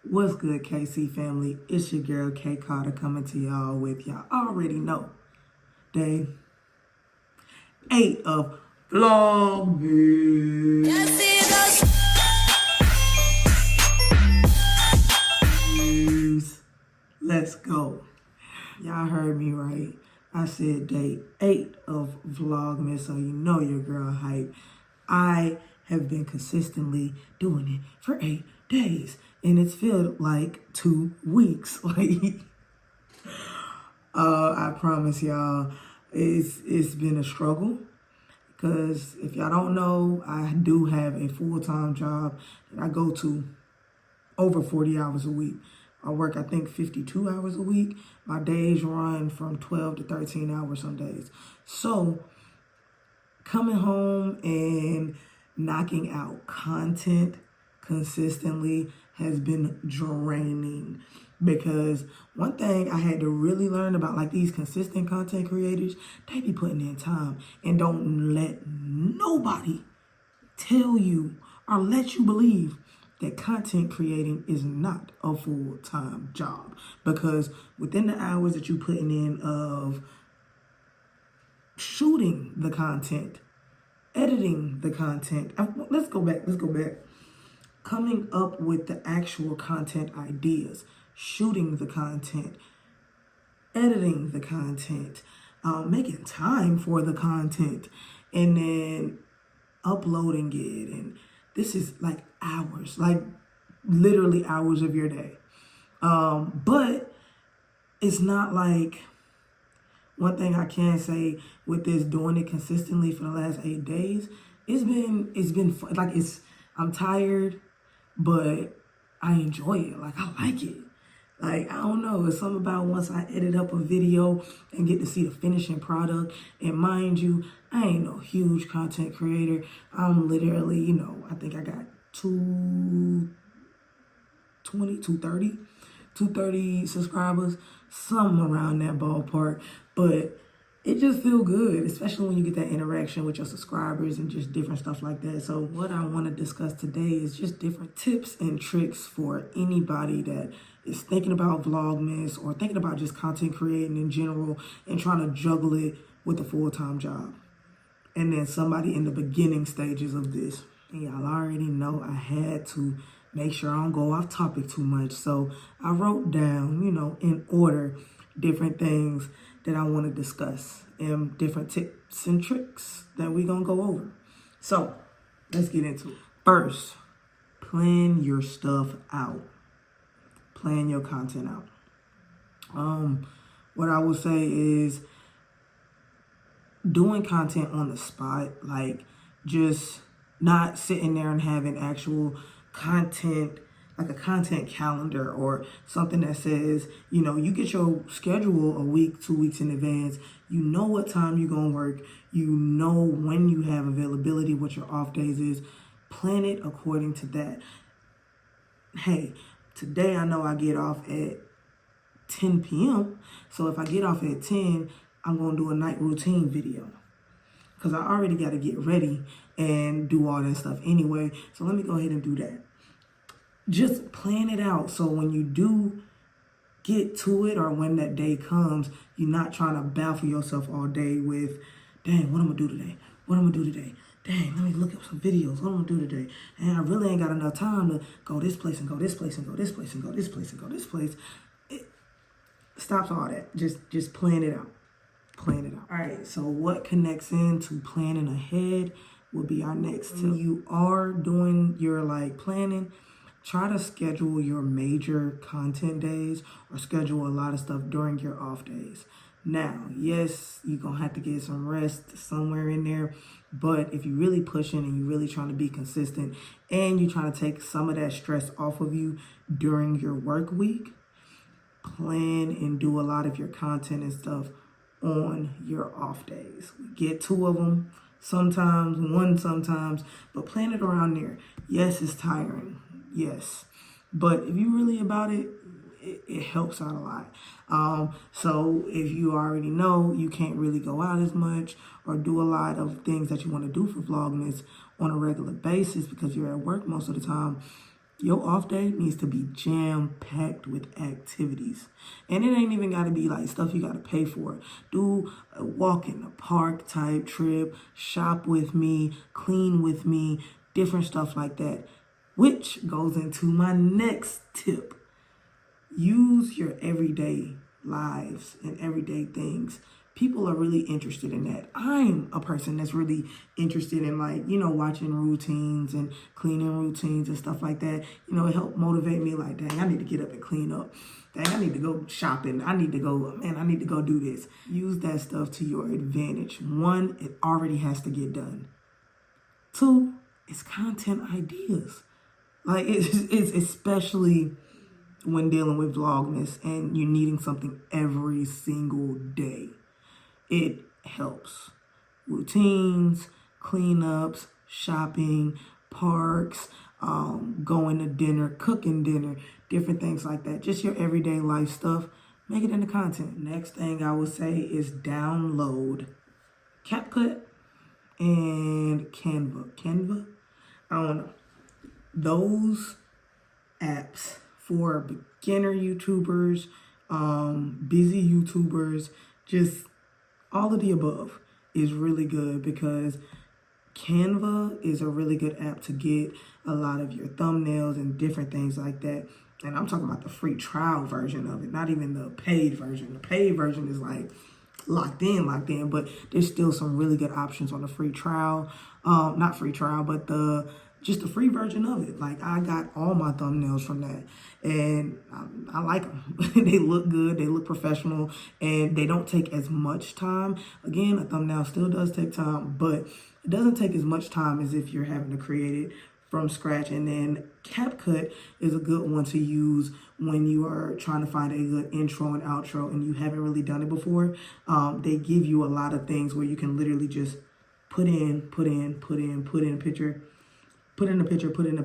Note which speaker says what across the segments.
Speaker 1: What's good, KC family? It's your girl K Carter coming to y'all with y'all already know day 8 of Vlogmas. Let's go. Y'all heard me right. I said day 8 of Vlogmas, so you know your girl hype. I have been consistently doing it for 8 days, and it's felt like 2 weeks. I promise y'all, it's been a struggle. Because if y'all don't know, I do have a full-time job that I go to over 40 hours a week. I work, I think, 52 hours a week. My days run from 12 to 13 hours some days. So coming home and knocking out content consistently has been draining, because one thing I had to really learn about, like, these consistent content creators, they be putting in time, and don't let nobody tell you or let you believe that content creating is not a full-time job, because within the hours that you putting in of shooting the content, editing the content, let's go back, coming up with the actual content ideas, shooting the content, editing the content, making time for the content, and then uploading it. And this is like hours, like literally hours of your day. But it's not like, one thing I can say with this, doing it consistently for the last 8 days, it's been fun. Like, I'm tired, but I enjoy it. Like, I like it. Like, I don't know, it's something about once I edit up a video and get to see the finishing product. And mind you, I ain't no huge content creator. I'm literally, I think I got 230 subscribers, something around that ballpark. But it just feel good, especially when you get that interaction with your subscribers and just different stuff like that. So what I want to discuss today is just different tips and tricks for anybody that is thinking about Vlogmas or thinking about just content creating in general and trying to juggle it with a full-time job. And then somebody in the beginning stages of this. And y'all already know I had to make sure I don't go off topic too much. So I wrote down, in order, different things that I want to discuss and different tips and tricks that we're going to go over. So let's get into it. First, plan your stuff out. Plan your content out. What I would say is doing content on the spot, like just not sitting there and having actual content, like a content calendar or something that says, you get your schedule a week, 2 weeks in advance. You know what time you're going to work. You know when you have availability, what your off days is. Plan it according to that. Hey, today I know I get off at 10 p.m. So if I get off at 10, I'm going to do a night routine video, because I already got to get ready and do all that stuff anyway. So let me go ahead and do that. Just plan it out, so when you do get to it, or when that day comes, you're not trying to baffle yourself all day with, dang, what I'm going to do today? What I'm going to do today? Dang, let me look up some videos. What I'm going to do today? And I really ain't got enough time to go this place and go this place and go this place and go this place and go this place. It stops all that. Just plan it out. Plan it out. All right, so what connects into planning ahead will be our next tip. When you are doing your planning, try to schedule your major content days, or schedule a lot of stuff during your off days. Now, yes, you're going to have to get some rest somewhere in there, but if you're really pushing and you're really trying to be consistent and you're trying to take some of that stress off of you during your work week, plan and do a lot of your content and stuff on your off days. Get 2 of them, sometimes 1 sometimes, but plan it around there. Yes, it's tiring. Yes. But if you're really about it, it helps out a lot. So if you already know you can't really go out as much or do a lot of things that you want to do for Vlogmas on a regular basis because you're at work most of the time, Your off day needs to be jam-packed with activities. And it ain't even got to be like stuff you got to pay for. Do a walk in the park type trip, shop with me, clean with me, different stuff like that. Which goes into my next tip. Use your everyday lives and everyday things. People are really interested in that. I'm a person that's really interested in, like, watching routines and cleaning routines and stuff like that. It helped motivate me, like, dang, I need to get up and clean up. Dang, I need to go shopping. I need to go do this. Use that stuff to your advantage. One, it already has to get done. Two, it's content ideas. Like, it's especially when dealing with Vlogmas and you're needing something every single day. It helps. Routines, cleanups, shopping, parks, going to dinner, cooking dinner, different things like that. Just your everyday life stuff. Make it into content. Next thing I would say is download CapCut and Canva. Canva? I don't know. Those apps for beginner YouTubers, busy YouTubers, just all of the above is really good, because Canva is a really good app to get a lot of your thumbnails and different things like that. And I'm talking about the free trial version of it, not even the paid version. The paid version is like locked in, but there's still some really good options on the free trial. Not free trial, but just the free version of it. Like, I got all my thumbnails from that, and I like them. They look good, they look professional, and they don't take as much time. Again, a thumbnail still does take time, but it doesn't take as much time as if you're having to create it from scratch. And then CapCut is a good one to use when you are trying to find a good intro and outro and you haven't really done it before. They give you a lot of things where you can literally just put in a picture, put in a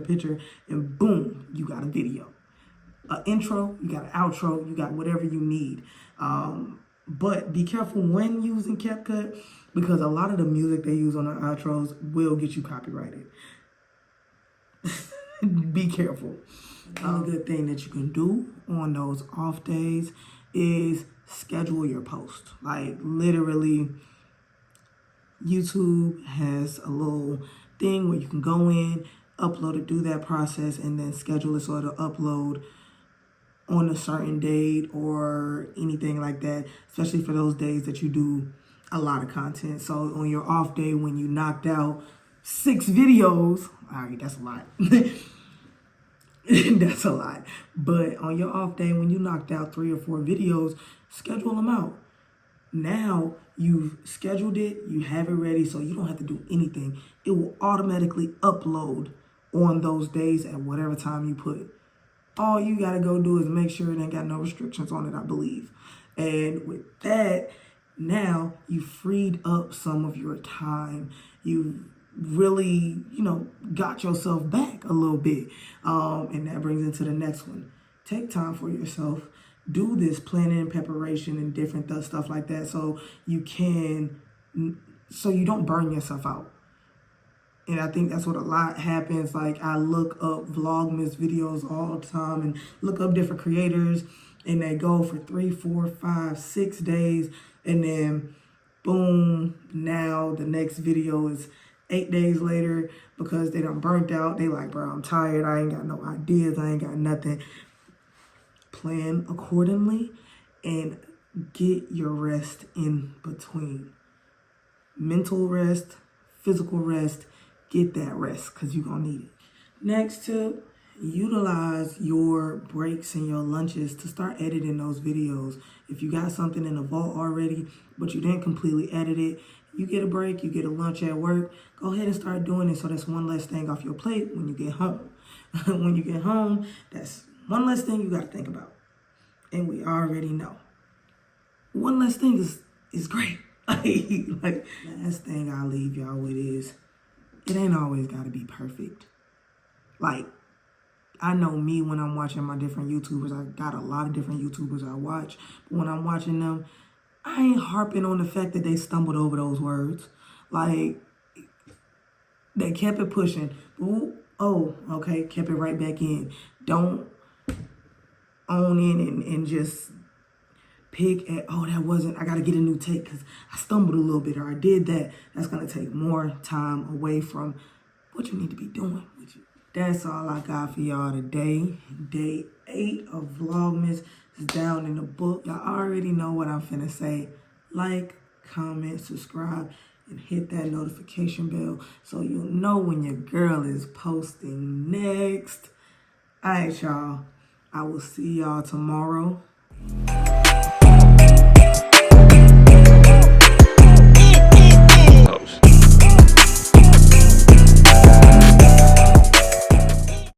Speaker 1: picture, and boom, you got a video. An intro, you got an outro, you got whatever you need. But be careful when using CapCut, because a lot of the music they use on the outros will get you copyrighted. Be careful. Another good thing that you can do on those off days is schedule your post. Like, literally, YouTube has a little thing where you can go in, upload it, do that process, and then schedule it so it'll upload on a certain date or anything like that, especially for those days that you do a lot of content. So on your off day, when you knocked out 6 videos, all right, that's a lot. That's a lot. But on your off day, when you knocked out 3 or 4 videos, schedule them out. Now you've scheduled it, you have it ready, so you don't have to do anything. It will automatically upload on those days at whatever time you put it. All you gotta go do is make sure it ain't got no restrictions on it, I believe. And with that, now you freed up some of your time. You really, got yourself back a little bit. And that brings into the next one. Take time for yourself. Do this planning and preparation and different stuff like that, so you don't burn yourself out. And I think that's what a lot happens. Like, I look up Vlogmas videos all the time and look up different creators, and they go for 3, 4, 5, 6 days, and then boom, now the next video is 8 days later because they done burnt out. They like, bro, I'm tired. I ain't got no ideas. I ain't got nothing. Plan accordingly and get your rest in between. Mental rest, physical rest, get that rest because you're going to need it. Next tip, utilize your breaks and your lunches to start editing those videos. If you got something in the vault already, but you didn't completely edit it, you get a break, you get a lunch at work, go ahead and start doing it, so that's one less thing off your plate when you get home. When you get home, that's one less thing you got to think about. And we already know. One less thing is great. Like, last thing I'll leave y'all with is, it ain't always got to be perfect. Like, I know me when I'm watching my different YouTubers. I got a lot of different YouTubers I watch. But when I'm watching them, I ain't harping on the fact that they stumbled over those words. Like, they kept it pushing. Oh, okay, kept it right back in. Don't own in and just pick at, oh, that wasn't, I got to get a new take because I stumbled a little bit or I did that. That's going to take more time away from what you need to be doing with you. That's all I got for y'all today. Day 8 of Vlogmas is down in the book. Y'all already know what I'm finna say. Like, comment, subscribe, and hit that notification bell so you'll know when your girl is posting next. All right, y'all. I will see y'all tomorrow.